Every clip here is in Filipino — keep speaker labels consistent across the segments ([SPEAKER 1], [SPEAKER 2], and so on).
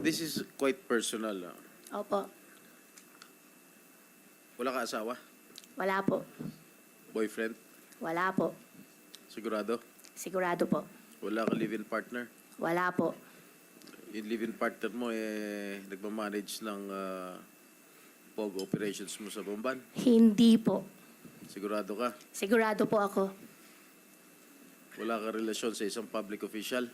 [SPEAKER 1] This is quite personal.
[SPEAKER 2] Opo.
[SPEAKER 1] Wala ka asawa?
[SPEAKER 2] Wala po.
[SPEAKER 1] Boyfriend?
[SPEAKER 2] Wala po.
[SPEAKER 1] Sigurado?
[SPEAKER 2] Sigurado po.
[SPEAKER 1] Wala ka live-in partner?
[SPEAKER 2] Wala po.
[SPEAKER 1] Yung live-in partner mo, nagmamanage ng POG operations mo sa Bomban?
[SPEAKER 2] Hindi po.
[SPEAKER 1] Sigurado ka?
[SPEAKER 2] Sigurado po ako.
[SPEAKER 1] Wala ka relasyon sa isang public official?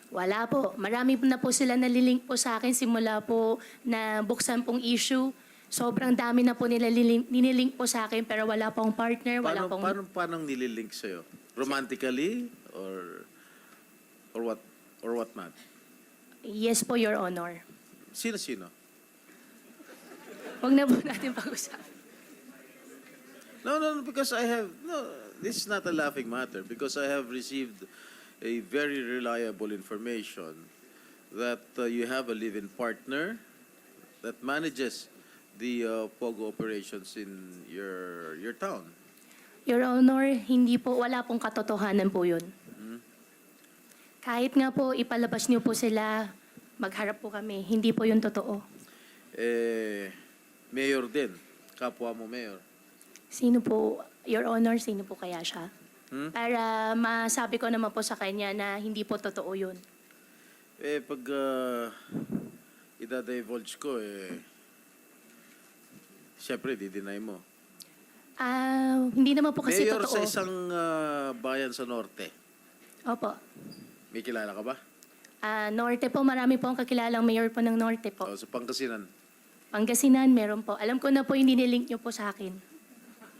[SPEAKER 2] Wala po. Marami na po sila nalilink po sa akin simula po na buksan pong issue. Sobrang dami na po nila nililink po sa akin pero wala pong partner, wala pong...
[SPEAKER 1] Paano nililink sa'yo? Romantically? Or what not?
[SPEAKER 2] Yes po, Your Honor.
[SPEAKER 1] Sino-sino?
[SPEAKER 2] Huwag na po natin pag-usapan.
[SPEAKER 1] No, because this is not a laughing matter because I have received a very reliable information that you have a live-in partner that manages the POGO operations in your town.
[SPEAKER 2] Your Honor, hindi po, wala pong katotohanan po yun. Kahit nga po ipalabas niyo po sila, magharap po kami. Hindi po yun totoo.
[SPEAKER 1] Mayor din. Kapwa mo mayor.
[SPEAKER 2] Sino po, Your Honor, sino po kaya siya? Para masabi ko naman po sa kanya na hindi po totoo yun.
[SPEAKER 1] Pag idadivulge ko, siyempre, di-deny mo.
[SPEAKER 2] Hindi naman po kasi
[SPEAKER 1] Mayor
[SPEAKER 2] totoo.
[SPEAKER 1] sa isang bayan sa norte.
[SPEAKER 2] Opo.
[SPEAKER 1] May kilala ka ba?
[SPEAKER 2] Norte po, marami po ang kakilalang mayor po ng Norte po.
[SPEAKER 1] O, sa Pangasinan.
[SPEAKER 2] Pangasinan, meron po. Alam ko na po yung nililink niyo po sa akin.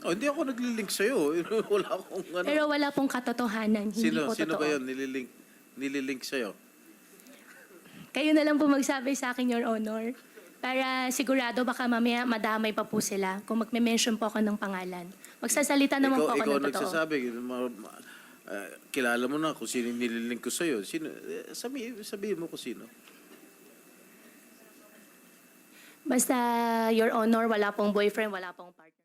[SPEAKER 1] Oh, hindi ako naglilink sa'yo. Wala akong ano.
[SPEAKER 2] Pero wala pong katotohanan. Hindi po
[SPEAKER 1] Sino
[SPEAKER 2] totoo.
[SPEAKER 1] ba yun nililink sa'yo?
[SPEAKER 2] Kayo na lang po magsabi sa akin, Your Honor. Para sigurado baka mamaya madamay pa po sila kung magme-mention po ako ng pangalan. Magsasalita naman po ako
[SPEAKER 1] Ikaw
[SPEAKER 2] ng totoo.
[SPEAKER 1] nagsasabi, kilala mo na kung sino yung nililink ko sa'yo. Sabihin mo kung sino.
[SPEAKER 2] Basta, Your Honor, wala pong boyfriend, wala pong partner.